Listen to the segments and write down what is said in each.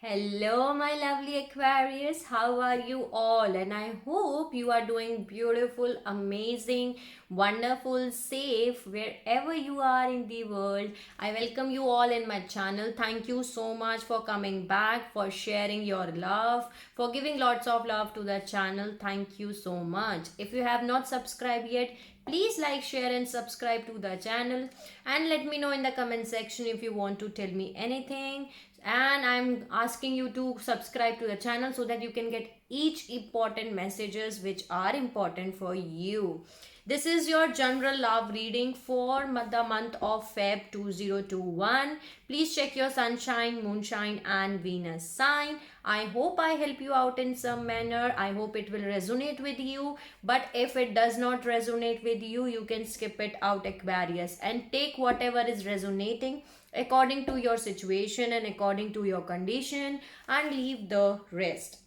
Hello, my lovely Aquarius. How are you all? And I hope you are doing beautiful, amazing, wonderful, safe wherever you are in the world. I welcome you all in my channel. Thank you so much for coming back, for sharing your love, for giving lots of love to the channel. Thank you so much. If you have not subscribed yet, please like, share, and subscribe to the channel. And let me know in the comment section if you want to tell me anything, and I'm asking you to subscribe to the channel so that you can get each important messages which are important for you. This is your general love reading for the month of Feb 2021. Please check your sunshine, moonshine, and Venus sign. I hope I help you out in some manner. I hope it will resonate with you. But if it does not resonate with you, you can skip it out, Aquarius, and take whatever is resonating according to your situation and according to your condition, and leave the rest.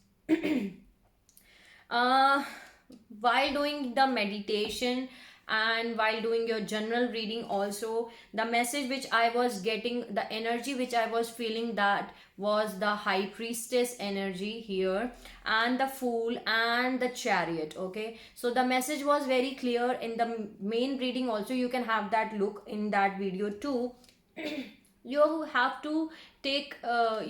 uh, while doing the meditation and while doing your general reading also, the message which I was getting, the energy which I was feeling, that was the high priestess energy here, and the fool and the chariot. Okay, so the message was very clear in the main reading also. You can have that look in that video too. You have to take a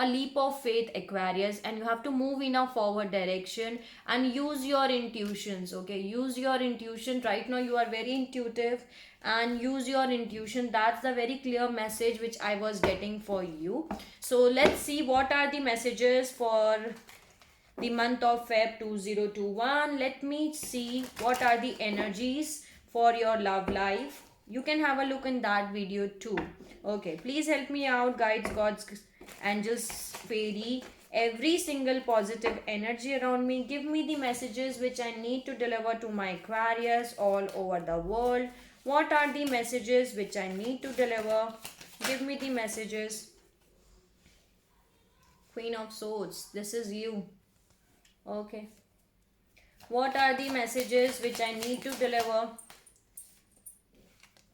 leap of faith, Aquarius, and you have to move in a forward direction and use your intuitions. Okay, use your intuition. Right now you are very intuitive, and use your intuition. That's the very clear message which I was getting for you. So let's see what are the messages for the month of Feb 2021. Let me see what are the energies for your love life. You can have a look in that video too. Okay, please help me out, guides, gods, angels, fairy, every single positive energy around me. Give me the messages which I need to deliver to my Aquarius all over the world. What are the messages which I need to deliver? Give me the messages. Queen of Swords, this is you. Okay. What are the messages which I need to deliver?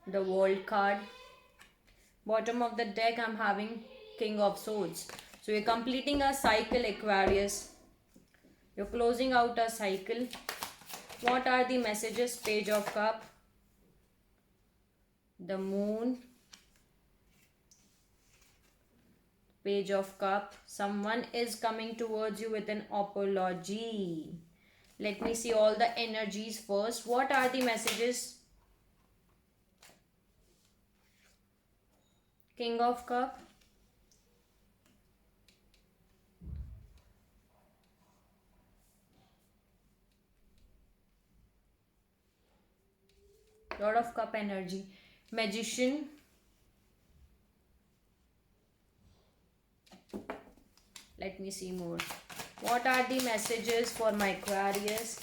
The World card. Bottom of the deck, I'm having King of Swords. So you're completing a cycle, Aquarius. You're closing out a cycle. What are the messages? Page of Cup. The Moon. Page of Cup. Someone is coming towards you with an apology. Let me see all the energies first. What are the messages? King of Cup. Lord of Cup energy. Magician. Let me see more. What are the messages for my Aquarius?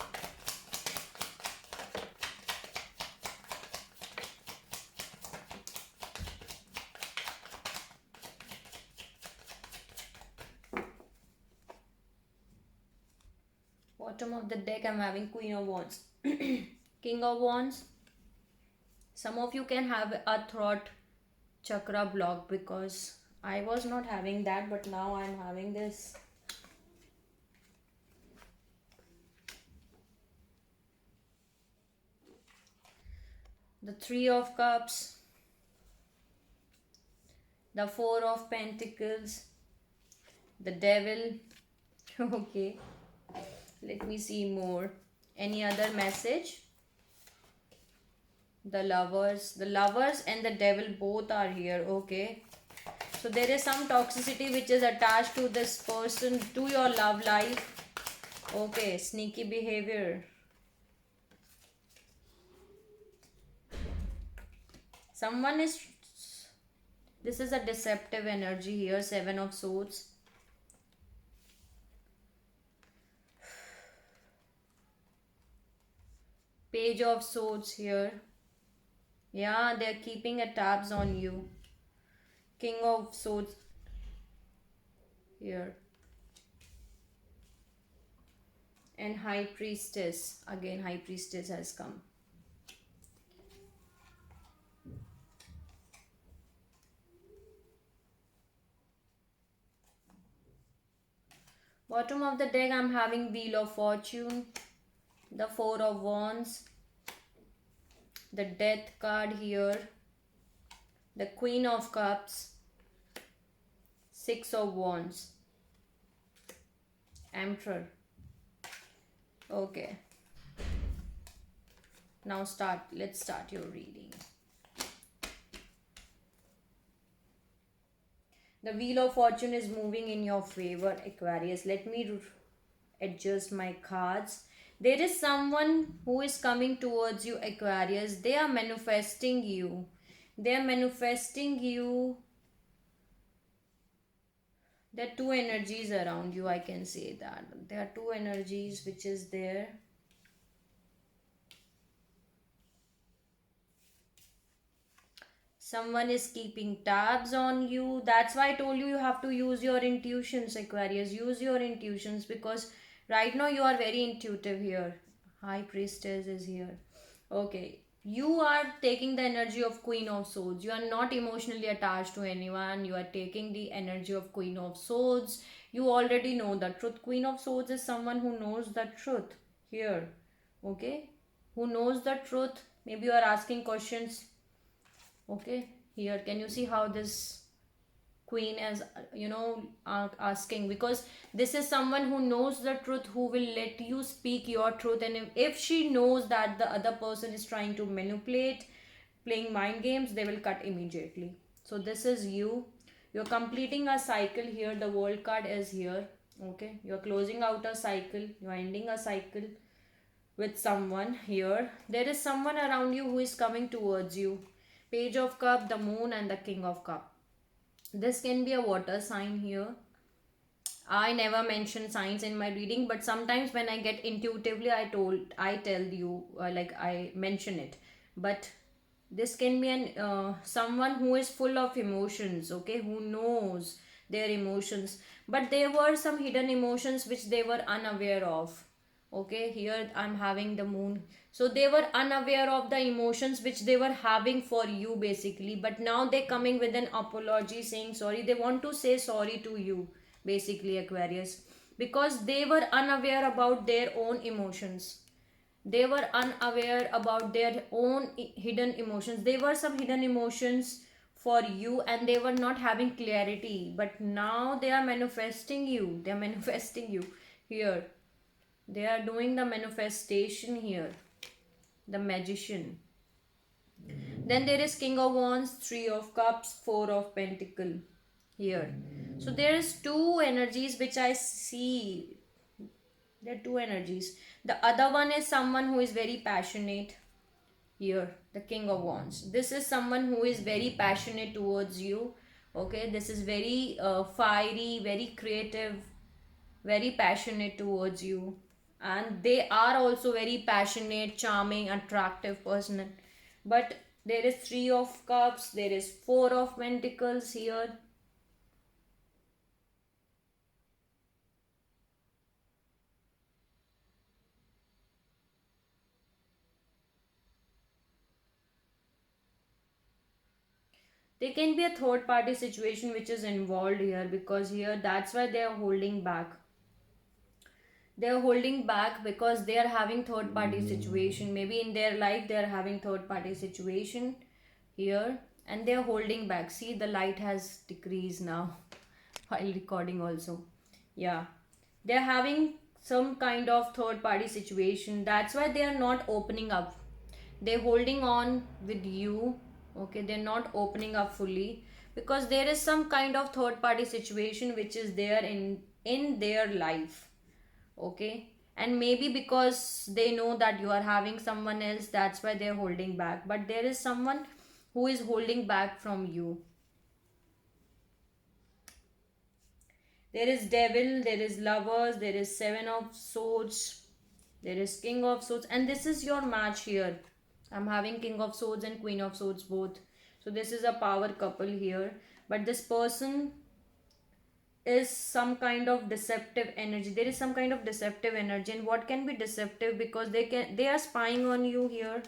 Bottom of the deck, I'm having Queen of Wands. King of Wands. Some of you can have a throat chakra block, because I was not having that, but now I'm having this. The Three of Cups. The Four of Pentacles. The Devil. Okay. Let me see more. Any other message? The Lovers and the Devil both are here. Okay. So there is some toxicity which is attached to this person, to your love life. Okay, sneaky behavior. Someone is... This is a deceptive energy here. Seven of Swords. Page of Swords here. Yeah, they're keeping a tabs on you. King of Swords here. And High Priestess. Again, High Priestess has come. Bottom of the deck, I'm having Wheel of Fortune, the Four of Wands, the Death card here, the Queen of Cups, Six of Wands, Emperor. Okay, now let's start your reading. The Wheel of Fortune is moving in your favor, Aquarius. Let me adjust my cards. There is someone who is coming towards you, Aquarius. They are manifesting you. They are manifesting you. There are two energies around you, I can say that. There are two energies which is there. Someone is keeping tabs on you. That's why I told you have to use your intuitions, Aquarius. Use your intuitions, because right now you are very intuitive here. High Priestess is here. Okay. You are taking the energy of Queen of Swords. You are not emotionally attached to anyone. You are taking the energy of Queen of Swords. You already know the truth. Queen of Swords is someone who knows the truth here. Okay. Who knows the truth. Maybe you are asking questions. Okay, here can you see how this queen is asking, because this is someone who knows the truth, who will let you speak your truth. And if she knows that the other person is trying to manipulate, playing mind games, they will cut immediately. So this is you're completing a cycle here. The World card is here. Okay, you're closing out a cycle, you're ending a cycle with someone here. There is someone around you who is coming towards you. Page of Cup, the Moon, and the King of Cup. This can be a water sign here. I never mention signs in my reading, but sometimes when I get intuitively, I tell you, like I mention it. But this can be someone who is full of emotions, okay, who knows their emotions, but there were some hidden emotions which they were unaware of. Okay, here I'm having the Moon. So they were unaware of the emotions which they were having for you, basically, but now they're coming with an apology, saying sorry. They want to say sorry to you, basically, Aquarius, because they were unaware about their own emotions. They were unaware about their own hidden emotions. There were some hidden emotions for you and they were not having clarity, but now they are manifesting you. They are manifesting you here. They are doing the manifestation here. The Magician. Then there is King of Wands, Three of Cups, Four of Pentacles here. So there is two energies which I see. There are two energies. The other one is someone who is very passionate here, the King of Wands. This is someone who is very passionate towards you. Okay, this is very fiery, very creative, very passionate towards you. And they are also very passionate, charming, attractive person. But there is Three of Cups, there is Four of Pentacles here. There can be a third party situation which is involved here, because here that's why they are holding back. They are holding back because they are having third party situation. Maybe in their life they are having third party situation here, and they are holding back. See, the light has decreased now while recording also. Yeah, they are having some kind of third party situation. That's why they are not opening up. They're holding on with you. Okay, they're not opening up fully because there is some kind of third party situation which is there in their life. Okay, and maybe because they know that you are having someone else, that's why they're holding back. But there is someone who is holding back from you. There is Devil, there is Lovers, there is Seven of Swords, there is King of Swords, and this is your match here. I'm having King of Swords and Queen of Swords both. So this is a power couple here. But this person is some kind of deceptive energy. There is some kind of deceptive energy. And what can be deceptive? Because they are spying on you here.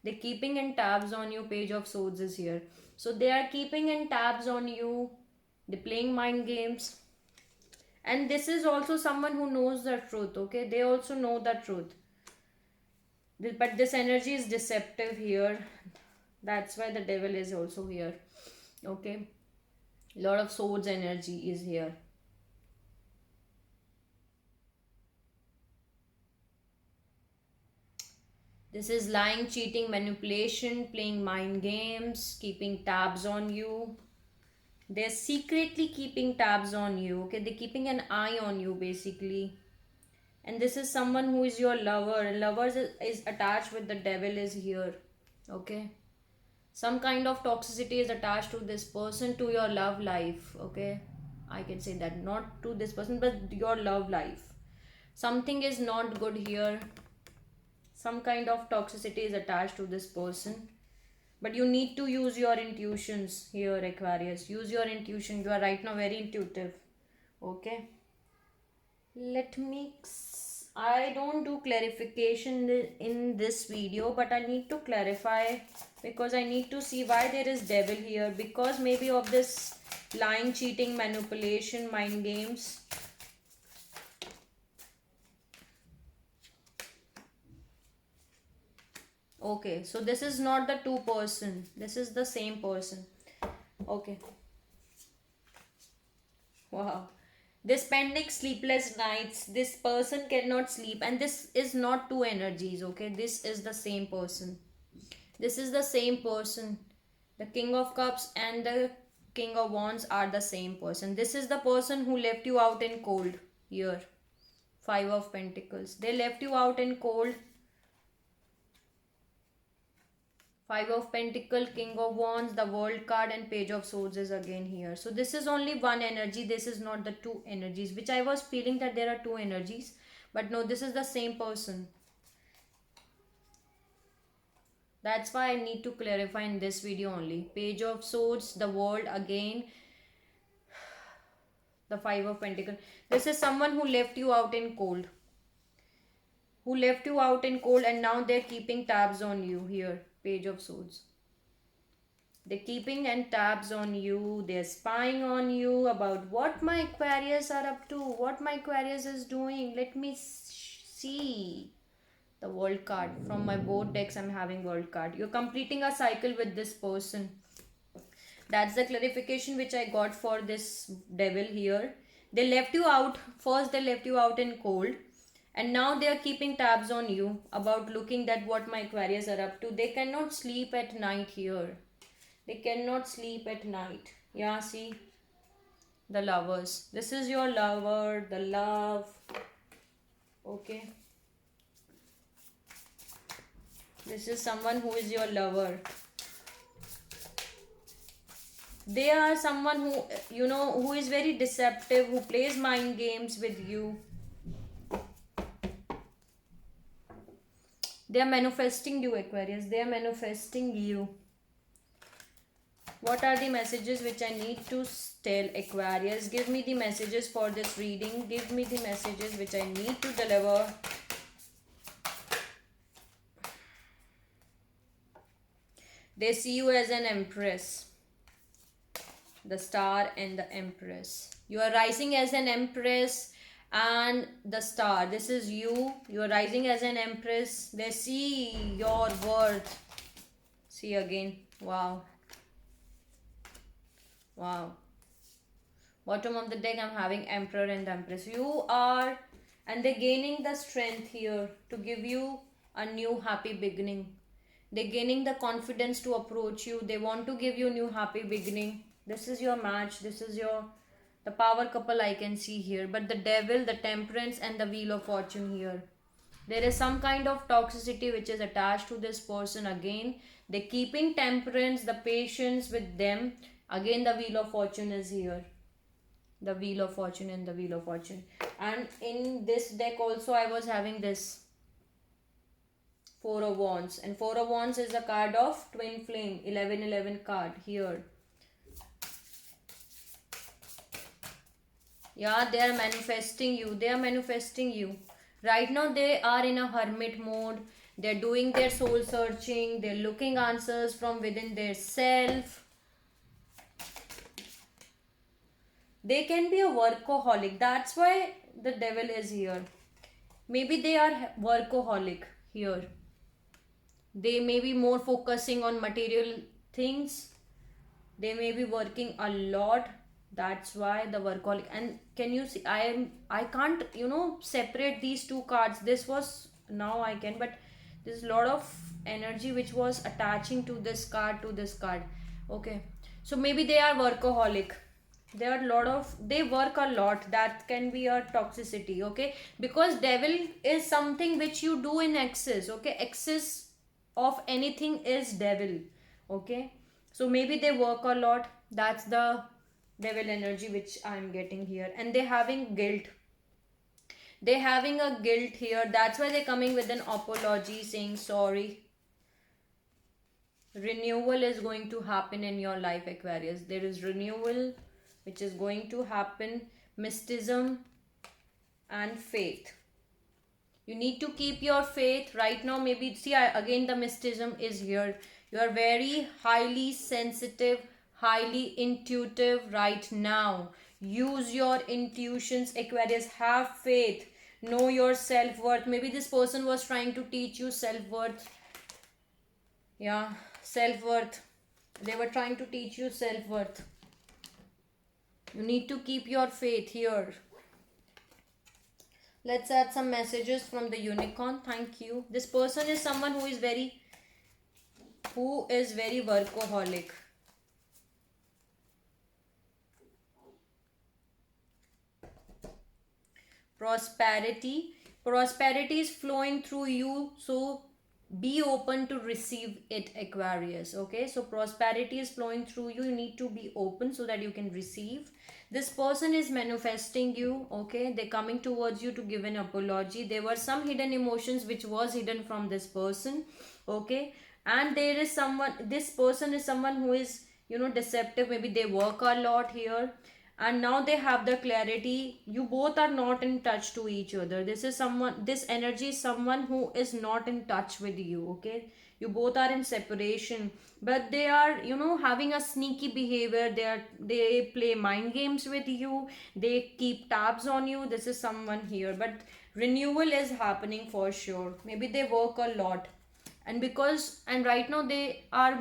They're keeping in tabs on you. Page of Swords is here. So they are keeping in tabs on you. They're playing mind games. And this is also someone who knows the truth, okay? They also know the truth. But this energy is deceptive here. That's why the devil is also here, okay? Lot of swords energy is here. This is lying, cheating, manipulation, playing mind games, keeping tabs on you. They're secretly keeping tabs on you, okay? They're keeping an eye on you basically. And this is someone who is your lover. Lover is attached with the devil is here, okay? Some kind of toxicity is attached to this person, to your love life, okay? I can say that, not to this person but your love life. Something is not good here. Some kind of toxicity is attached to this person, but you need to use your intuitions here, Aquarius. Use your intuition. You are right now very intuitive, okay? Let me I don't do clarification in this video, but I need to clarify because I need to see why there is devil here, because maybe of this lying, cheating, manipulation, mind games. Okay, so this is not the two person, this is the same person, okay? Wow. This spending sleepless nights, this person cannot sleep, and this is not two energies, okay? This is the same person. This is the same person. The King of Cups and the King of Wands are the same person. This is the person who left you out in cold here. Five of Pentacles. They left you out in cold. Five of Pentacles, King of Wands, the World card, and Page of Swords is again here. So this is only one energy. This is not the two energies, which I was feeling that there are two energies. But no, this is the same person. That's why I need to clarify in this video only. Page of Swords, the World again, the Five of Pentacles. This is someone who left you out in cold. Who left you out in cold, and now they're keeping tabs on you here. Page of Swords. They're keeping and tabs on you. They're spying on you about what my Aquarius are up to. What my Aquarius is doing. Let me see. The World card. From my both decks I'm having World card. You're completing a cycle with this person. That's the clarification which I got for this devil here. They left you out. First they left you out in cold. And now they are keeping tabs on you about looking at what my Aquarius are up to. They cannot sleep at night here. They cannot sleep at night. Yeah, see? The Lovers. This is your lover. The love. Okay. This is someone who is your lover. They are someone who, you know, who is very deceptive, who plays mind games with you. They are manifesting you, Aquarius. They are manifesting you. What are the messages which I need to tell Aquarius? Give me the messages for this reading. Give me the messages which I need to deliver. They see you as an Empress. The Star and the Empress. You are rising as an Empress and the Star. This is you. You are rising as an Empress. They see your worth. See again. Wow. Wow. Bottom of the deck I'm having Emperor and Empress. You are, and they're gaining the strength here to give you a new happy beginning. They're gaining the confidence to approach you. They want to give you new happy beginning. This is your match. This is your the power couple I can see here. But the Devil, the Temperance, and the Wheel of Fortune here. There is some kind of toxicity which is attached to this person again. They're keeping temperance, the patience with them. Again, the Wheel of Fortune is here. The Wheel of Fortune and the Wheel of Fortune. And in this deck also I was having this Four of Wands. And Four of Wands is a card of Twin Flame. 11-11 card here. Yeah, they are manifesting you. They are manifesting you. Right now they are in a hermit mode. They're doing their soul searching. They're looking answers from within their self. They can be a workaholic. That's why the devil is here. Maybe they are workaholic here. They may be more focusing on material things. They may be working a lot. That's why the workaholic. And can you see, I can't, separate these two cards. This was, now I can, but there's a lot of energy which was attaching to this card, to this card. Okay, so maybe they are workaholic. There are a lot of, they work a lot. That can be a toxicity. Okay, because devil is something which you do in excess. Okay, excess of anything is devil. Okay, so maybe they work a lot. That's the devil energy which I'm getting here. And they having guilt. They having a guilt here. That's why they're coming with an apology, saying sorry. Renewal is going to happen in your life, Aquarius. There is renewal which is going to happen. Mysticism and faith. You need to keep your faith right now. Maybe see, again the mysticism is here. You are very highly sensitive, highly intuitive right now. Use your intuitions, Aquarius. Have faith. Know your self-worth. Maybe this person was trying to teach you self-worth. Yeah, self-worth. They were trying to teach you self-worth. You need to keep your faith here. Let's add some messages from the unicorn. Thank you. This person is someone who is very workaholic. Prosperity. Prosperity is flowing through you, so be open to receive it, Aquarius. Okay, so prosperity is flowing through you. You need to be open so that you can receive. This person is manifesting you. Okay, they're coming towards you to give an apology. There were some hidden emotions which was hidden from this person. Okay, and there is someone, this person is someone who is, deceptive. Maybe they work a lot here, and now they have the clarity. You both are not in touch to each other. This is someone, this energy is someone who is not in touch with you. Okay, you both are in separation, but they are, having a sneaky behavior. They play mind games with you. They keep tabs on you. This is someone here, but renewal is happening for sure. Maybe they work a lot, and right now they are,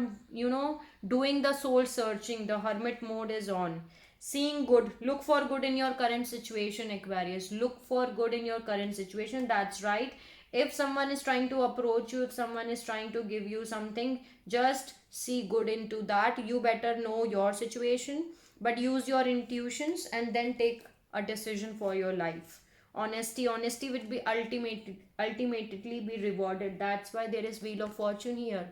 doing the soul searching. The hermit mode is on. Seeing good. Look for good in your current situation, Aquarius. Look for good in your current situation. That's right. If someone is trying to approach you, if someone is trying to give you something, just see good into that. You better know your situation, but use your intuitions and then take a decision for your life. Honesty would be ultimately be rewarded. That's why there is wheel of fortune here,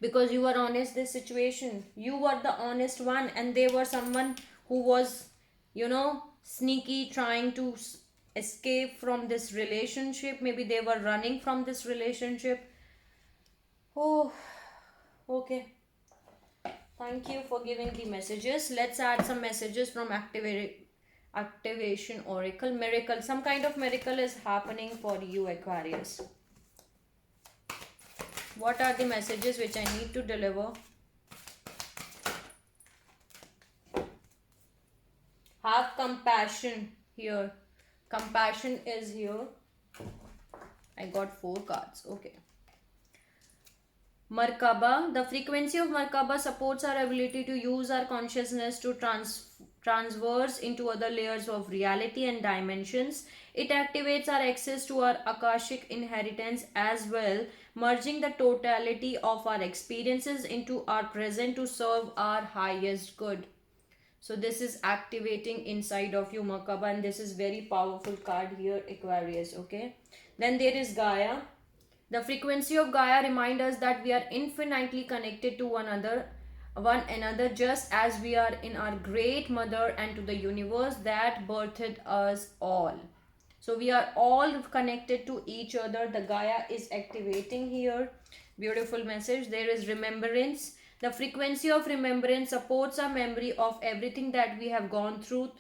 because you were honest. This situation, you were the honest one, and they were someone who was, sneaky, trying to escape from this relationship. Maybe they were running from this relationship. Oh, okay. Thank you for giving the messages. Let's add some messages from activation oracle. Miracle. Some kind of miracle is happening for you, Aquarius. What are the messages which I need to deliver? Have compassion here. Compassion is here. I got 4 cards. Okay. Merkaba. The frequency of Merkaba supports our ability to use our consciousness to transverse into other layers of reality and dimensions. It activates our access to our Akashic inheritance as well, merging the totality of our experiences into our present to serve our highest good. So this is activating inside of you, Merkaba, and this is very powerful card here, Aquarius. Okay. Then there is Gaia. The frequency of Gaia reminds us that we are infinitely connected to one another, just as we are in our great mother and to the universe that birthed us all. So we are all connected to each other. The Gaia is activating here. Beautiful message. There is remembrance. The frequency of remembrance supports our memory of everything that we have gone through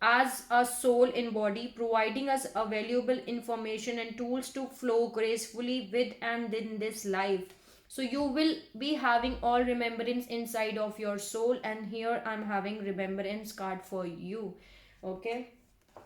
as a soul in body, providing us a valuable information and tools to flow gracefully with and in this life. So you will be having all remembrance inside of your soul, and here I'm having remembrance card for you. Okay,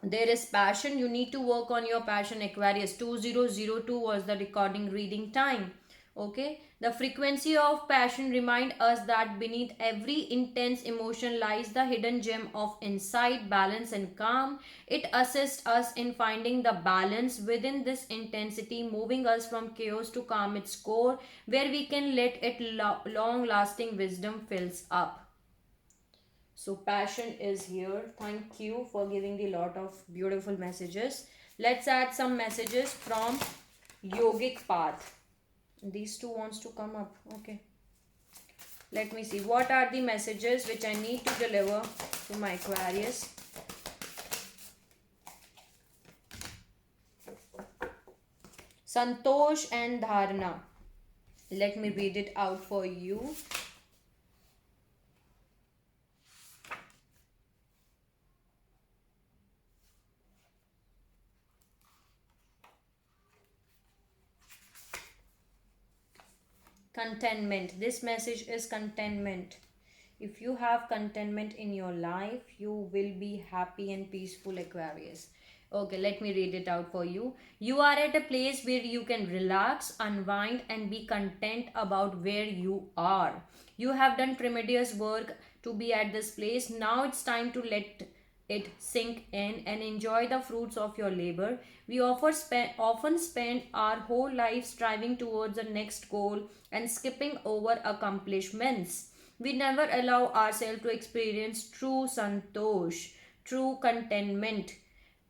there is passion. You need to work on your passion, Aquarius. 2002 was the recording reading time. Okay, the frequency of passion remind us that beneath every intense emotion lies the hidden gem of insight, balance and calm. It assists us in finding the balance within this intensity, moving us from chaos to calm its core, where we can let it long lasting wisdom fills up. So passion is here. Thank you for giving the lot of beautiful messages. Let's add some messages from yogic path. These two wants to come up. Okay, let me see what are the messages which I need to deliver to my Aquarius. Santosh and Dharna. Let me read it out for you. Contentment. This message is contentment. If you have contentment in your life, you will be happy and peaceful, Aquarius. Okay, let me read it out for you. You are at a place where you can relax, unwind, and be content about where you are. You have done tremendous work to be at this place. Now it's time to let it sink in and enjoy the fruits of your labor. We often spend our whole life striving towards the next goal and skipping over accomplishments. We never allow ourselves to experience true santosh, true contentment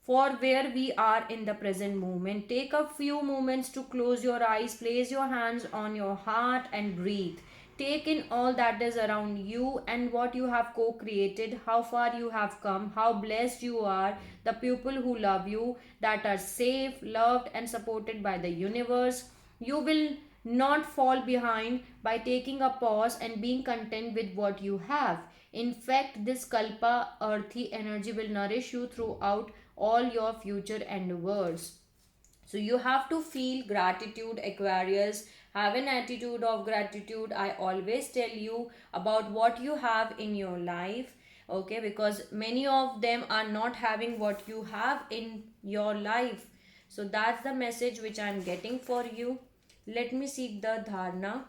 for where we are in the present moment. Take a few moments to close your eyes, place your hands on your heart, and breathe. Take in all that is around you and what you have co created, how far you have come, how blessed you are, the people who love you, that are safe, loved, and supported by the universe. You will not fall behind by taking a pause and being content with what you have. In fact, this Kalpa earthy energy will nourish you throughout all your future endeavors. So you have to feel gratitude, Aquarius. Have an attitude of gratitude. I always tell you about what you have in your life. Okay, because many of them are not having what you have in your life. So that's the message which I'm getting for you. Let me seek the dharna.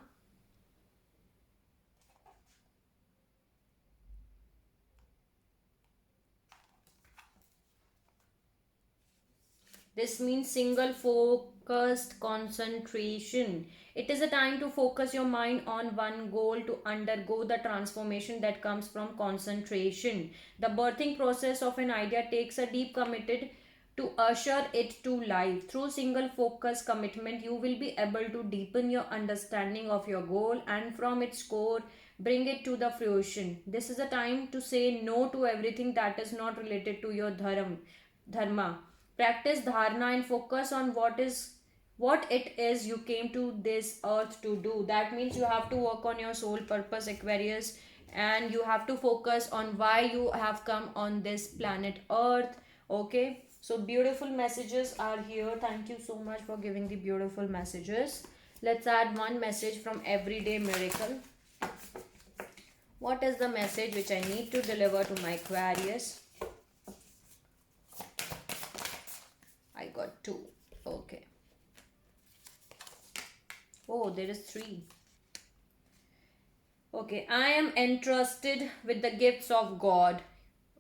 This means single focused concentration. It is a time to focus your mind on one goal to undergo the transformation that comes from concentration. The birthing process of an idea takes a deep committed to usher it to life. Through single focus commitment, you will be able to deepen your understanding of your goal and from its core bring it to the fruition. This is a time to say no to everything that is not related to your dharma. Practice dharana and focus on what it is you came to this earth to do. That means you have to work on your soul purpose, Aquarius, and you have to focus on why you have come on this planet earth. Okay, so beautiful messages are here. Thank you so much for giving the beautiful messages. Let's add one message from Everyday Miracle. What is the message which I need to deliver to my Aquarius? I got two. Okay. Oh, there is three. Okay. I am entrusted with the gifts of God.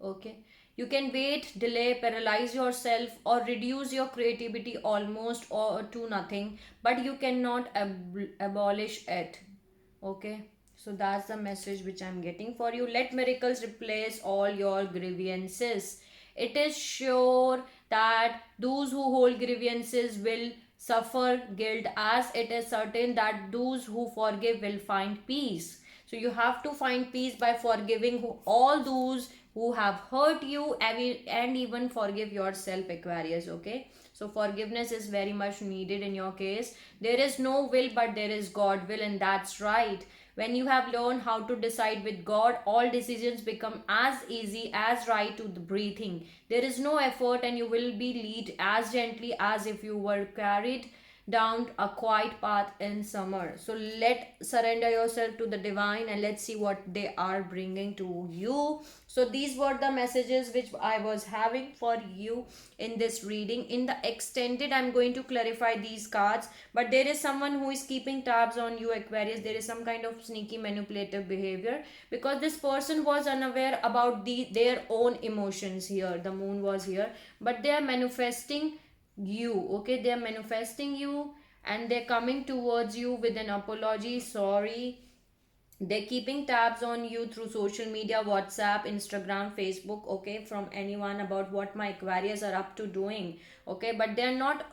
Okay. You can wait, delay, paralyze yourself, or reduce your creativity almost or to nothing, but you cannot abolish it. Okay. So that's the message which I'm getting for you. Let miracles replace all your grievances. It is sure that those who hold grievances will suffer guilt, as it is certain that those who forgive will find peace. So you have to find peace by forgiving all those who have hurt you, and even forgive yourself, Aquarius. Okay, so forgiveness is very much needed in your case. There is no will, but there is God will, and that's right. When you have learned how to decide with God, all decisions become as easy as right to the breathing. There is no effort, and you will be lead as gently as if you were carried down a quiet path in summer. So let surrender yourself to the divine and let's see what they are bringing to you. So these were the messages which I was having for you in this reading. In the extended, I'm going to clarify these cards, but there is someone who is keeping tabs on you, Aquarius. There is some kind of sneaky manipulative behavior because this person was unaware about their own emotions here. The moon was here, but they are manifesting you. Okay, they are manifesting you and they're coming towards you with an apology. Sorry, they're keeping tabs on you through social media, WhatsApp, Instagram, Facebook, okay, from anyone about what my Aquarius are up to doing, okay, but they're not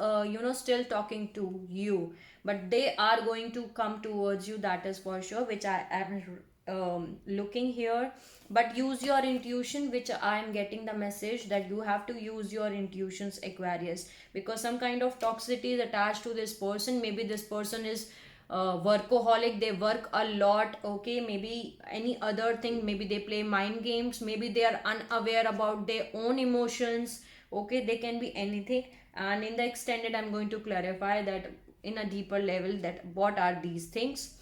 still talking to you, but they are going to come towards you, that is for sure, which I am looking here. But use your intuition, which I am getting the message that you have to use your intuitions, Aquarius, because some kind of toxicity is attached to this person. Maybe this person is workaholic, they work a lot, okay, maybe any other thing, maybe they play mind games, maybe they are unaware about their own emotions, okay, they can be anything. And in the extended, I'm going to clarify that in a deeper level that what are these things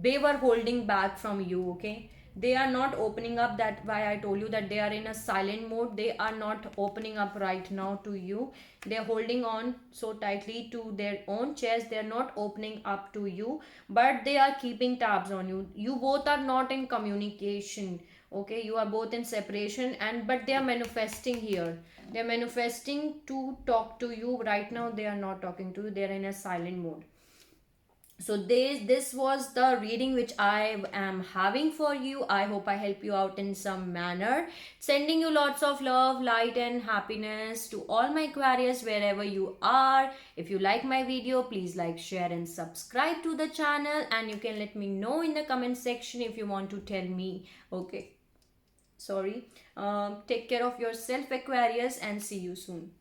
they were holding back from you, okay, they are not opening up. That why I told you that they are in a silent mode, they are not opening up right now to you. They're holding on so tightly to their own chest, they're not opening up to you, but they are keeping tabs on you. You both are not in communication, okay, you are both in separation, and but they are manifesting here, they're manifesting to talk to you. Right now they are not talking to you, they are in a silent mode. So this was the reading which I am having for you. I hope I help you out in some manner. Sending you lots of love, light and happiness to all my Aquarius wherever you are. If you like my video, please like, share and subscribe to the channel, and you can let me know in the comment section if you want to tell me, okay, sorry. Take care of yourself, Aquarius, and see you soon.